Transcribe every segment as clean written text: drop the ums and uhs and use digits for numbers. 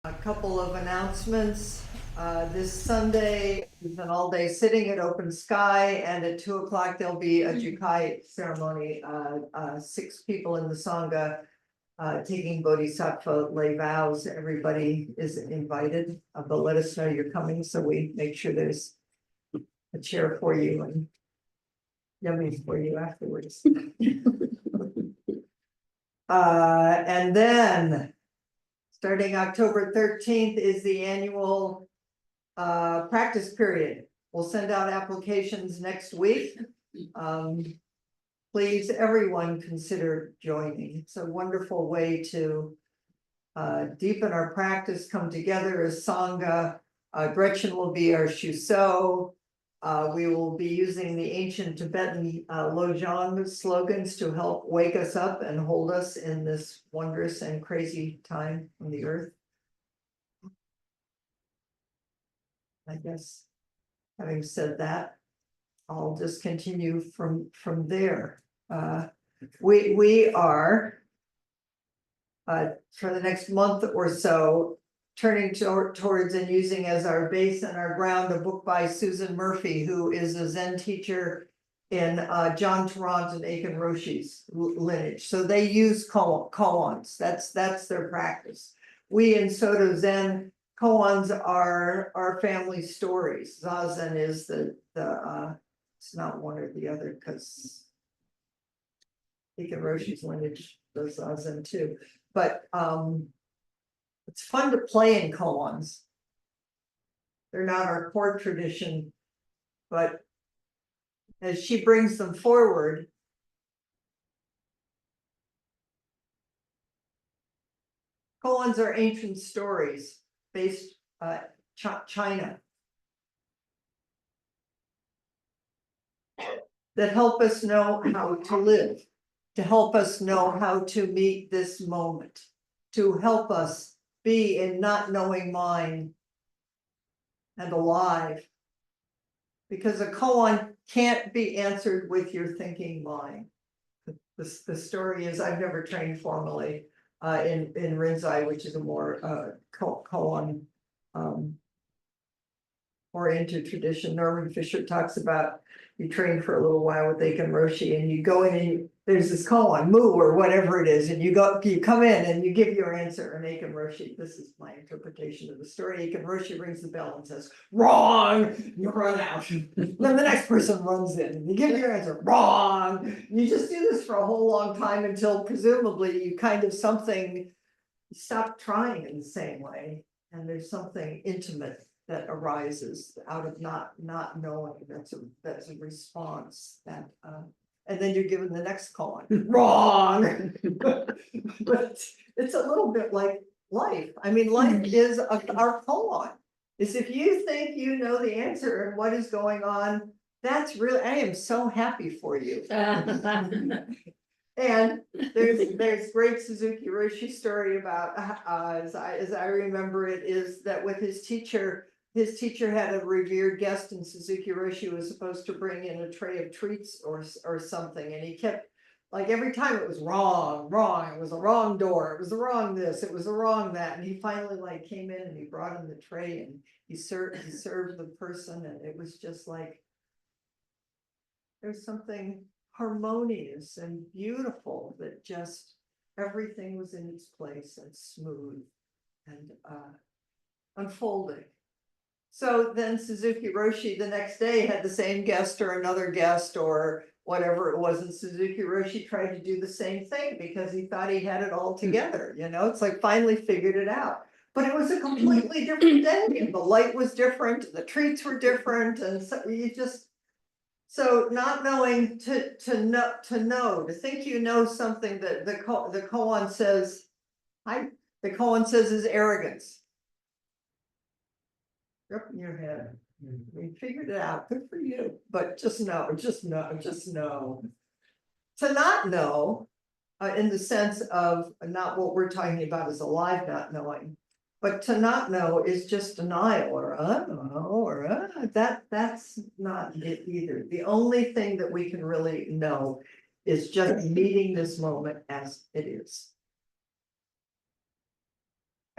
A couple of announcements. This Sunday is an all-day sitting at Open Sky, and at 2 o'clock there'll be a Jukai ceremony. 6 people in the Sangha taking Bodhisattva lay vows. Everybody is invited, but let us know you're coming so we make sure there's a chair for you and yummy for you afterwards. And then starting October 13th is the annual practice period. We'll send out applications next week. Please, everyone consider joining. It's a wonderful way to deepen our practice, come together as Sangha. Gretchen will be our Shuso. We will be using the ancient Tibetan Lojong slogans to help wake us up and hold us in this wondrous and crazy time on the earth. I guess, having said that, I'll just continue from there. We are for the next month or so turning towards and using as our base and our ground a book by Susan Murphy, who is a Zen teacher in John Tarrant and Aiken Roshi's lineage. So they use koans. That's their practice. We in Soto Zen, koans are our family stories. Zazen is the it's not one or the other, because Aiken Roshi's lineage does Zazen too. But it's fun to play in koans. They're not our core tradition, but as she brings them forward, koans are ancient stories based China that help us know how to live, to help us know how to meet this moment, to help us be in not knowing mind and alive. Because a koan can't be answered with your thinking mind. The story is, I've never trained formally in Rinzai, which is a more koan oriented tradition. Norman Fisher talks about you train for a little while with Aiken Roshi and you go in and there's this koan, mu or whatever it is, and you come in and you give your answer. And Aiken Roshi, this is my interpretation of the story. Aiken Roshi rings the bell and says, "Wrong!" You run out. Then the next person runs in and you give your answer, "Wrong!" You just do this for a whole long time until presumably you kind of stop trying in the same way. And there's something intimate that arises out of not knowing. That's a response that and then you're given the next koan. Wrong. But it's a little bit like life. I mean, life is our koan. Is if you think you know the answer and what is going on, that's really, I am so happy for you. And there's great Suzuki Roshi story about as I remember it, is that with his teacher had a revered guest, and Suzuki Roshi was supposed to bring in a tray of treats or something, and he kept, like, every time it was wrong, it was the wrong door, it was the wrong this, it was the wrong that, and he finally like came in and he brought him the tray and he served the person, and it was just like there's something harmonious and beautiful that just everything was in its place and smooth and unfolding. So then Suzuki Roshi the next day had the same guest or another guest or whatever it was, and Suzuki Roshi tried to do the same thing because he thought he had it all together. It's like finally figured it out. But it was a completely different day. The light was different, the treats were different, and so not knowing to know, to think you know something that the koan says, the koan says is arrogance. Up in your head. We figured it out. Good for you. But just know. To not know, in the sense of not what we're talking about as alive not knowing, but to not know is just denial, or I don't know, or that's not it either. The only thing that we can really know is just meeting this moment as it is.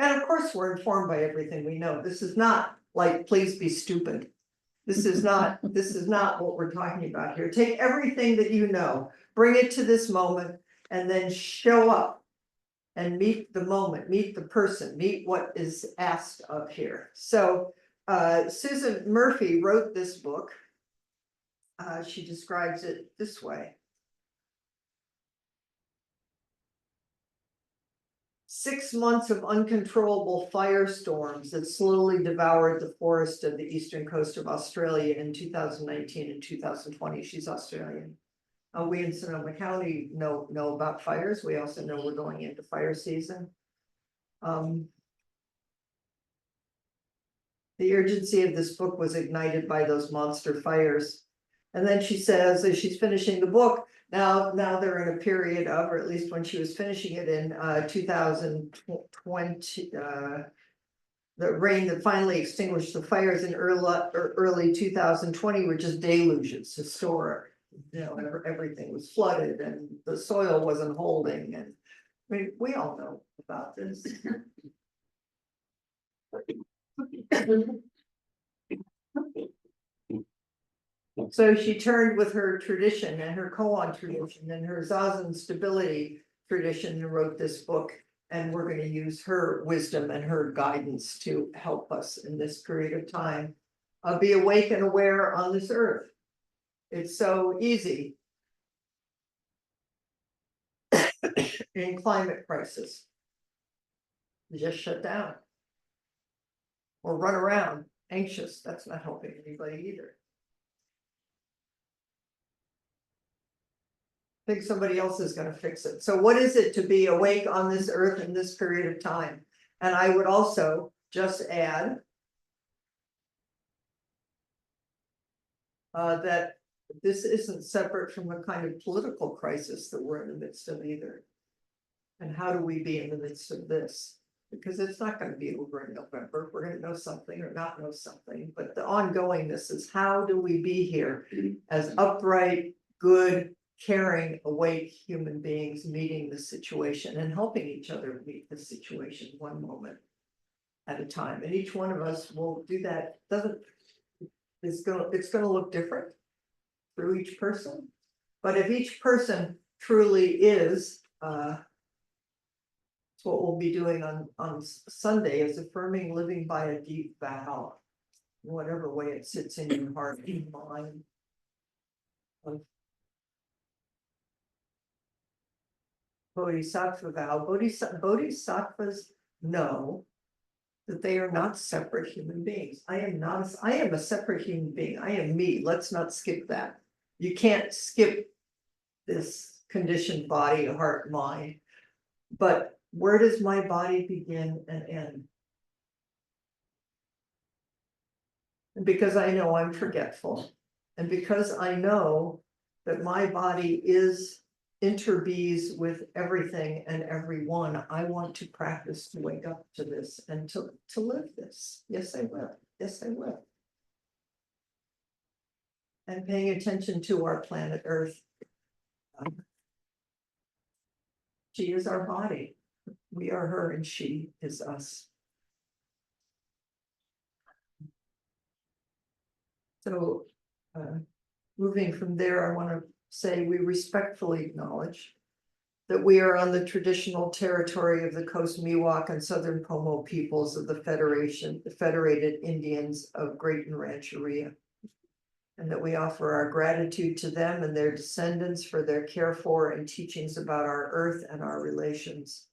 And of course, we're informed by everything we know. This is not like, please be stupid. This is not what we're talking about here. Take everything that you know, bring it to this moment, and then show up. And meet the moment, meet the person, meet what is asked of here. So Susan Murphy wrote this book. She describes it this way. 6 months of uncontrollable firestorms that slowly devoured the forest of the eastern coast of Australia in 2019 and 2020. She's Australian. We in Sonoma County know about fires. We also know we're going into fire season. The urgency of this book was ignited by those monster fires. And then she says, as she's finishing the book, now they're in a period of, or at least when she was finishing it in 2020, the rain that finally extinguished the fires in early 2020 were just deluges, historic. You know, everything was flooded and the soil wasn't holding, and I mean, we all know about this. So she turned with her tradition and her koan tradition and her zazen stability tradition and wrote this book. And we're going to use her wisdom and her guidance to help us in this period of time. Be awake and aware on this earth. It's so easy in climate crisis. You just shut down. Or run around anxious. That's not helping anybody either. Think somebody else is going to fix it. So what is it to be awake on this earth in this period of time? And I would also just add that this isn't separate from the kind of political crisis that we're in the midst of either. And how do we be in the midst of this? Because it's not going to be over in November. We're going to know something or not know something. But the ongoingness is, how do we be here as upright, good, caring, awake human beings meeting the situation and helping each other meet the situation one moment at a time. And each one of us will do that. It's gonna look different through each person. But if each person truly is, it's what we'll be doing on Sunday, is affirming living by a deep vow, in whatever way it sits in your heart and mind. Bodhisattva vow. Bodhisattvas know that they are not separate human beings. I am a separate human being. I am me. Let's not skip that. You can't skip this conditioned body, heart, mind. But where does my body begin and end? And because I know I'm forgetful, and because I know that my body interbees with everything and everyone, I want to practice to wake up to this and to live this. Yes, I will. Yes, I will. And paying attention to our planet Earth. She is our body. We are her and she is us. So moving from there, I want to say we respectfully acknowledge that we are on the traditional territory of the Coast Miwok and Southern Pomo peoples of the Federated Indians of Great Rancheria, and that we offer our gratitude to them and their descendants for their care for and teachings about our earth and our relations,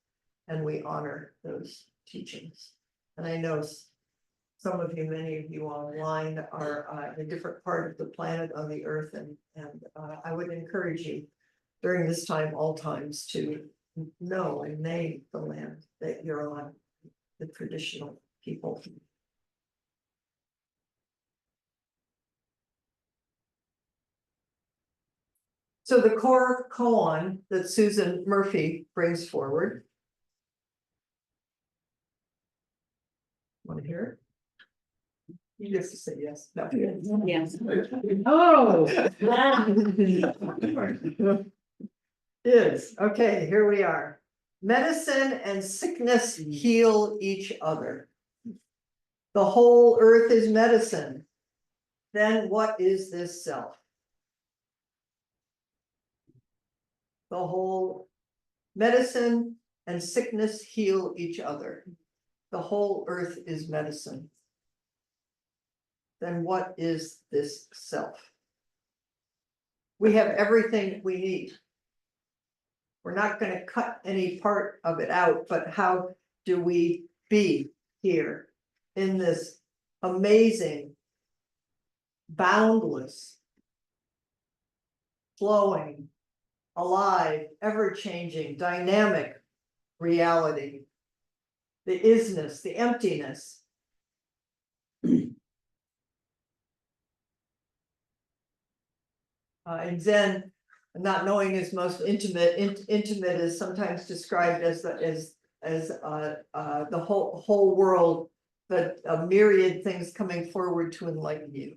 and we honor those teachings. And I know some of you, many of you online are in a different part of the planet on the earth, and I would encourage you during this time, all times, to know and name the land that you're on, the traditional people. So the core koan that Susan Murphy brings forward. Want to hear it? You just say yes. No. Yes. Oh. Is okay, here we are. Medicine and sickness heal each other. The whole earth is medicine. Then what is this self? The whole medicine and sickness heal each other. The whole earth is medicine. Then what is this self? We have everything we need. We're not going to cut any part of it out, but how do we be here in this amazing, boundless, flowing, alive, ever-changing, dynamic reality? The isness, the emptiness. In Zen, not knowing is most intimate. Intimate is sometimes described as the whole world, but a myriad things coming forward to enlighten you.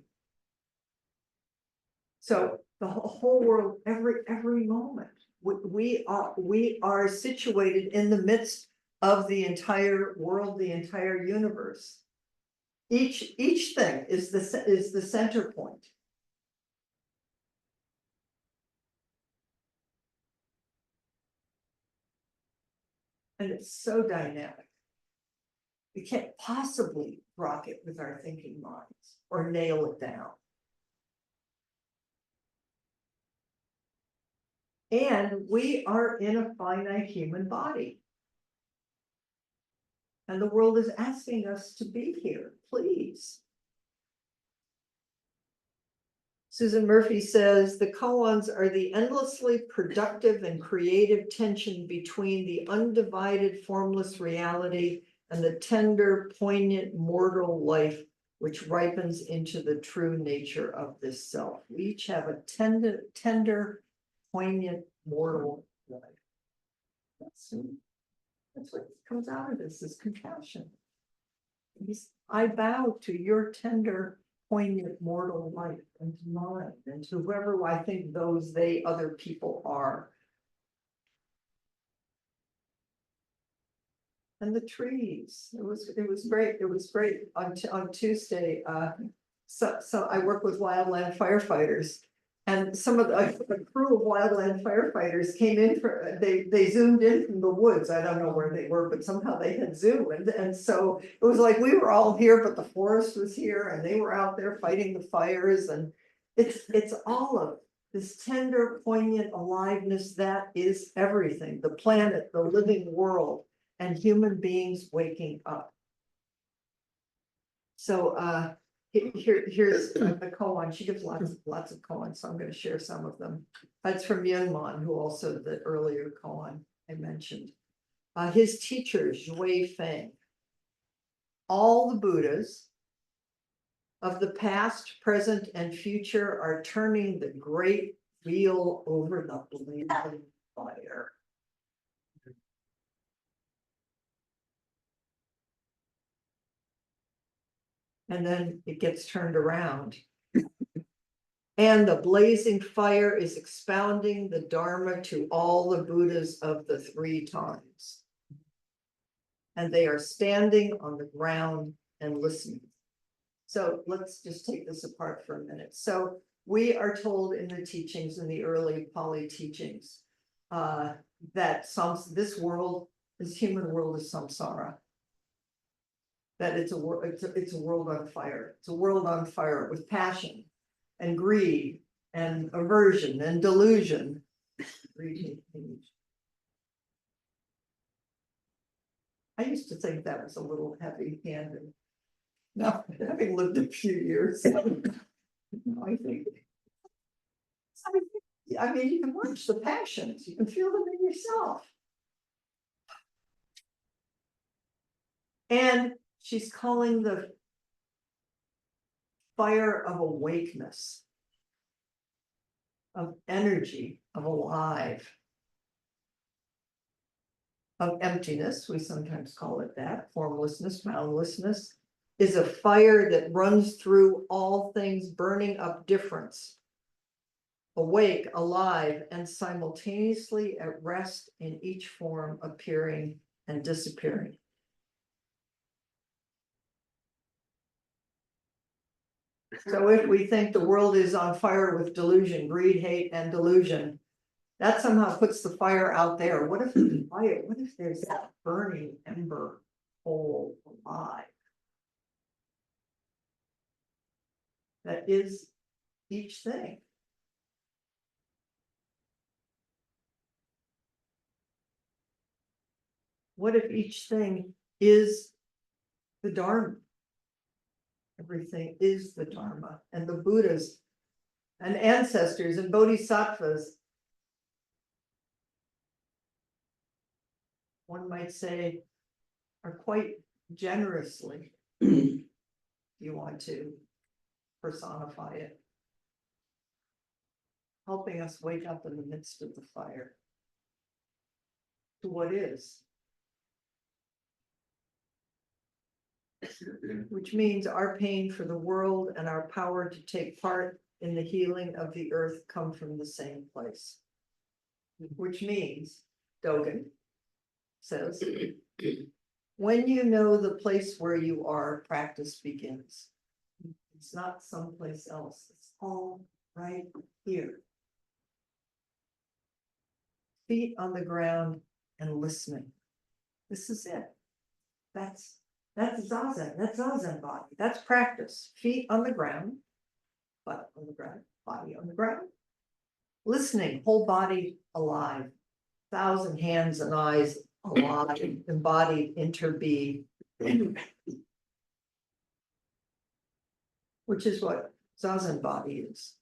So the whole world, every moment, we are situated in the midst of the entire world, the entire universe. Each thing is the center point. And it's so dynamic. We can't possibly rock it with our thinking minds or nail it down. And we are in a finite human body. And the world is asking us to be here, please. Susan Murphy says, the koans are the endlessly productive and creative tension between the undivided formless reality and the tender, poignant mortal life which ripens into the true nature of this self. We each have a tender, poignant mortal life. That's what comes out of this, is compassion. I bow to your tender, poignant mortal life, and to mine, and to whoever I think other people are. And the trees, it was great. It was great on Tuesday. So I work with wildland firefighters, and some of the crew of wildland firefighters came in they zoomed in from the woods. I don't know where they were, but somehow they had zoomed, and so it was like we were all here, but the forest was here, and they were out there fighting the fires, and it's all of this tender, poignant aliveness that is everything: the planet, the living world, and human beings waking up. So here's a koan. She gives lots of koans, so I'm going to share some of them. That's from Yunman, who also the earlier koan I mentioned. His teacher, Zhui Feng. All the Buddhas of the past, present, and future are turning the great wheel over the blazing fire. And then it gets turned around. And the blazing fire is expounding the Dharma to all the Buddhas of the 3 times. And they are standing on the ground and listening. So let's just take this apart for a minute. So we are told in the teachings, in the early Pali teachings, that this human world is samsara. That it's a world on fire. It's a world on fire with passion and greed and aversion and delusion. I used to think that was a little heavy-handed. Now, having lived a few years, I think. I mean, you can watch the passions, you can feel them in yourself. And she's calling the fire of awakeness, of energy, of alive, of emptiness, we sometimes call it that, formlessness, boundlessness, is a fire that runs through all things, burning up difference. awake, alive, and simultaneously at rest in each form appearing and disappearing. So if we think the world is on fire with delusion, greed, hate, and delusion, that somehow puts the fire out there. What if the fire, what if there's that burning ember coal alive? That is each thing. What if each thing is the Dharma? Everything is the Dharma, and the Buddhas and ancestors and bodhisattvas, one might say, are quite generously, if you want to personify it, helping us wake up in the midst of the fire to what is. Which means our pain for the world and our power to take part in the healing of the earth come from the same place. Which means, Dogen says, when you know the place where you are, practice begins. It's not someplace else, it's all right here. Feet on the ground and listening. This is it. That's Zazen, that's Zazen body, that's practice. Feet on the ground, butt on the ground, body on the ground. Listening, whole body alive, 1,000 hands and eyes alive, embodied, interbe, which is what Zazen body is.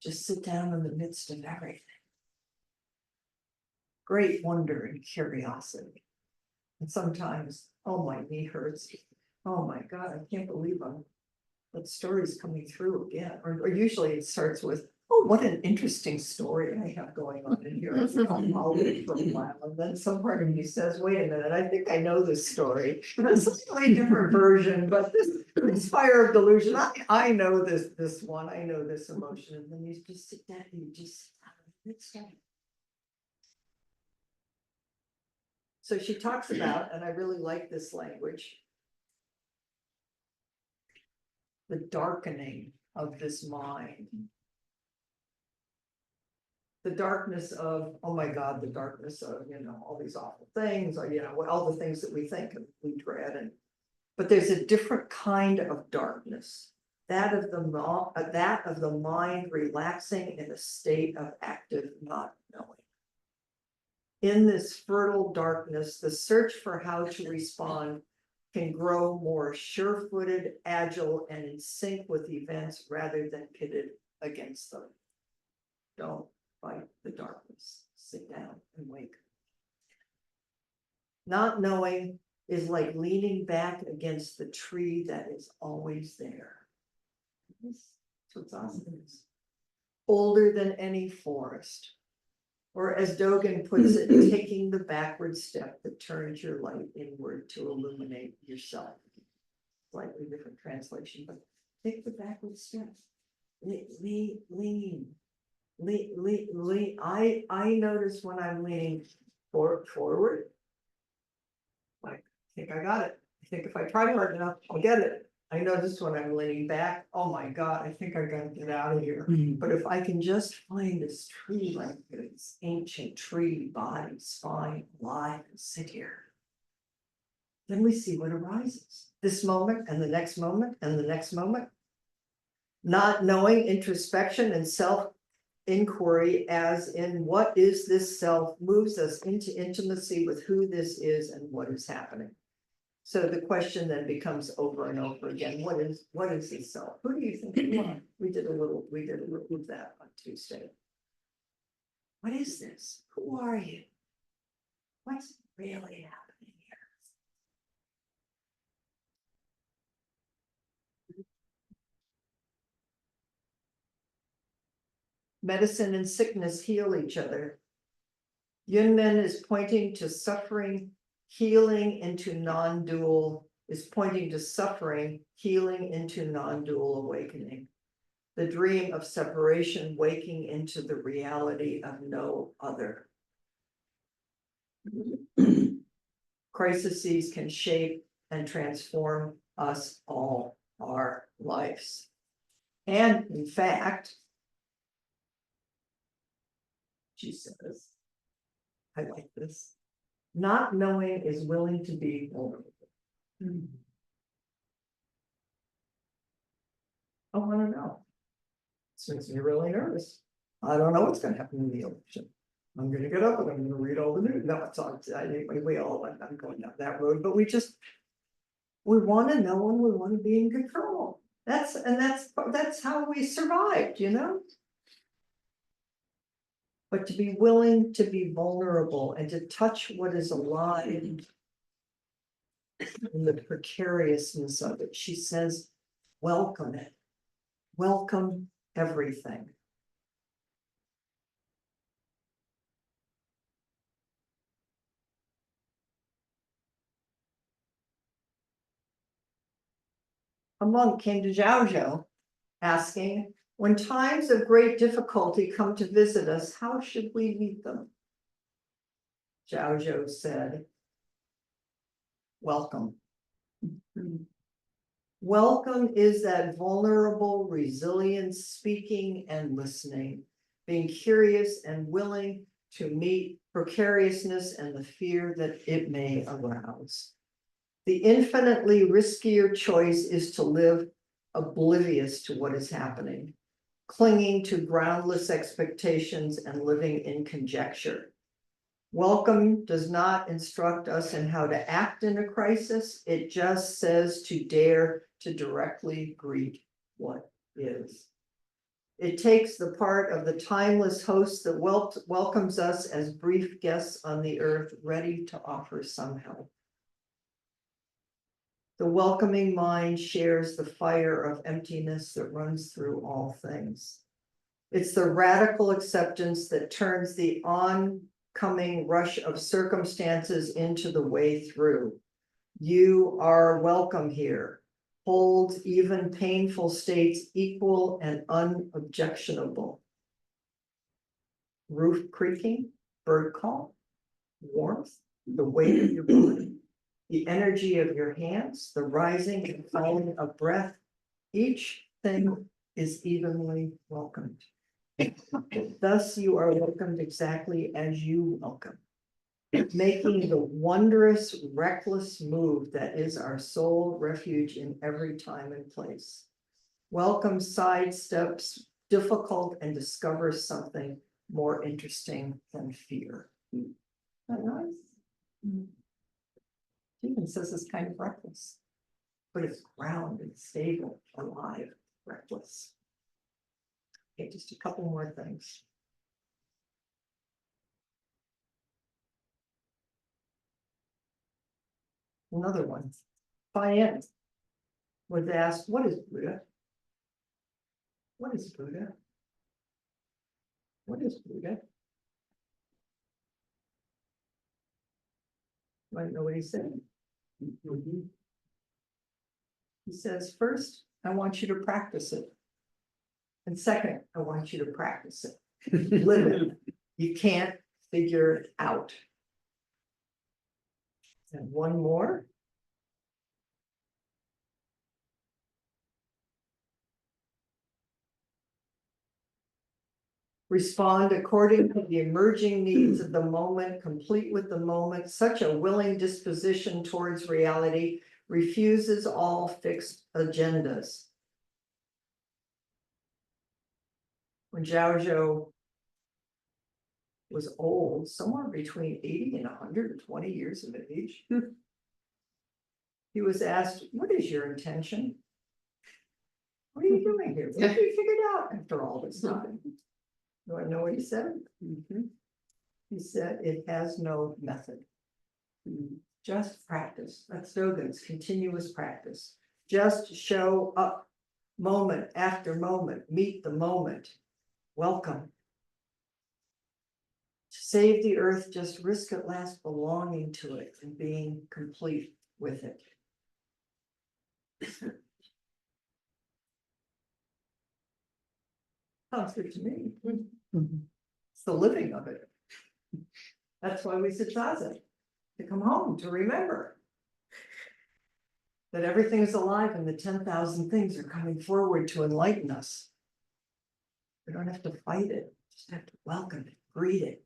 Just sit down in the midst of everything. Great wonder and curiosity. And sometimes, oh, my knee hurts. Oh my God, I can't believe that story's coming through again. Or usually it starts with, oh, what an interesting story I have going on in here. I'll wait for a while. And then some part of me says, wait a minute, I think I know this story. It's a slightly different version, but this fire of delusion, I know this one, I know this emotion. And then you just sit down and you just, it's sad. So she talks about, and I really like this language, the darkening of this mind. The darkness of, oh my God, the darkness of, all these awful things, or, all the things that we think and we dread. But there's a different kind of darkness, that of the mind relaxing in a state of active not knowing. In this fertile darkness, the search for how to respond can grow more sure-footed, agile, and in sync with events rather than pitted against them. Don't fight the darkness. Sit down and wake. Not knowing is like leaning back against the tree that is always there. That's what Zazen is. Older than any forest. Or as Dogen puts it, taking the backward step that turns your light inward to illuminate yourself. Slightly different translation, but take the backward step. Lean. I notice when I'm leaning forward. I think I got it. I think if I try hard enough, I'll get it. I notice when I'm leaning back, oh my God, I think I gotta get out of here. But if I can just find this tree, like this ancient tree, body, spine, alive, and sit here, then we see what arises. This moment and the next moment and the next moment. Not knowing, introspection and self-inquiry as in what is this self moves us into intimacy with who this is and what is happening. So the question then becomes over and over again, what is this self? Who do you think you are? We did a little of that on Tuesday. What is this? Who are you? What's really happening here? Medicine and sickness heal each other. Yunmen is pointing to suffering, healing into non-dual, is pointing to suffering, healing into non-dual awakening. the dream of separation waking into the reality of no other. Crises can shape and transform us all our lives. And in fact, she says, I like this, not knowing is willing to be vulnerable. I want to know. This makes me really nervous. I don't know what's gonna happen in the election. I'm gonna get up and I'm gonna read all the news. No, it's on, we all, I'm going down that road, but we wanna know and we wanna be in control. That's how we survived, you know? But to be willing to be vulnerable and to touch what is alive in the precariousness of it, she says, welcome it. Welcome everything. A monk came to Zhao asking, when times of great difficulty come to visit us, how should we meet them? Zhao said, welcome. Welcome is that vulnerable resilience, speaking and listening, being curious and willing to meet precariousness and the fear that it may arouse. The infinitely riskier choice is to live oblivious to what is happening, clinging to groundless expectations and living in conjecture. Welcome does not instruct us in how to act in a crisis. It just says to dare to directly greet what is. It takes the part of the timeless host that welcomes us as brief guests on the earth, ready to offer some help. The welcoming mind shares the fire of emptiness that runs through all things. It's the radical acceptance that turns the oncoming rush of circumstances into the way through. You are welcome here. Holds even painful states equal and unobjectionable. Roof creaking, bird call, warmth, the weight of your body, the energy of your hands, the rising and falling of breath, each thing is evenly welcomed. Thus you are welcomed exactly as you welcome, making the wondrous, reckless move that is our sole refuge in every time and place. Welcome sidesteps difficult and discovers something more interesting than fear. Isn't that nice? Even says it's kind of reckless, but it's grounded, stable, alive, reckless. Okay, just a couple more things. Another one. Diane was asked, what is Buddha? What is Buddha? What is Buddha? I don't know what he said. He says, first, I want you to practice it. And second, I want you to practice it. Live it. You can't figure it out. And one more. Respond according to the emerging needs of the moment, complete with the moment. Such a willing disposition towards reality refuses all fixed agendas. When Zhao was old, somewhere between 80 and 120 years of age, he was asked, what is your intention? What are you doing here? What have you figured out after all this time? Do I know what he said? He said, it has no method. Just practice. That's Dogen's continuous practice. Just show up moment after moment, meet the moment. Welcome. To save the earth, just risk at last belonging to it and being complete with it. Sounds good to me. It's the living of it. That's why we sit zazen, to come home, to remember. That everything is alive and the 10,000 things are coming forward to enlighten us. We don't have to fight it, just have to welcome it, greet it,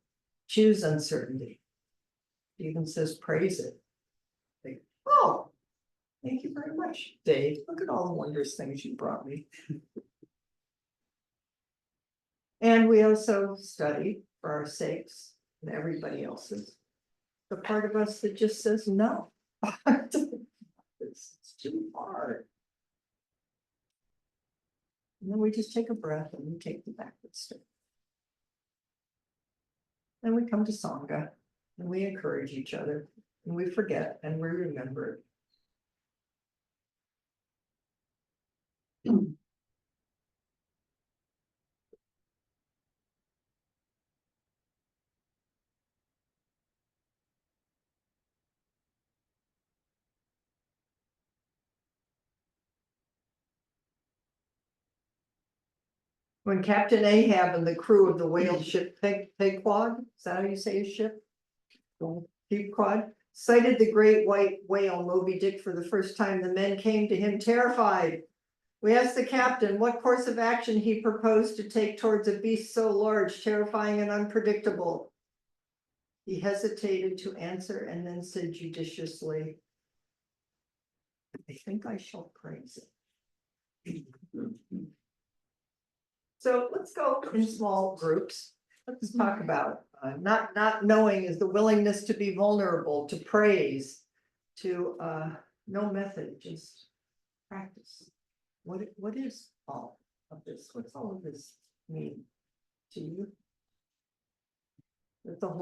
choose uncertainty. It even says praise it. Like, oh, thank you very much, Dave. Look at all the wondrous things you brought me. And we also study for our sakes and everybody else's. The part of us that just says no. It's too hard. And then we just take a breath and we take the backward step. Then we come to Sangha and we encourage each other and we forget and we remember. When Captain Ahab and the crew of the whale ship Pequod, is that how you say his ship? Pequod, sighted the great white whale Moby Dick for the first time, the men came to him terrified. We asked the captain what course of action he proposed to take towards a beast so large, terrifying and unpredictable. He hesitated to answer and then said judiciously, I think I shall praise it. So let's go in small groups. Let's talk about not knowing is the willingness to be vulnerable, to praise, to no method, just practice. What is all of this? What's all of this mean to you? That the whole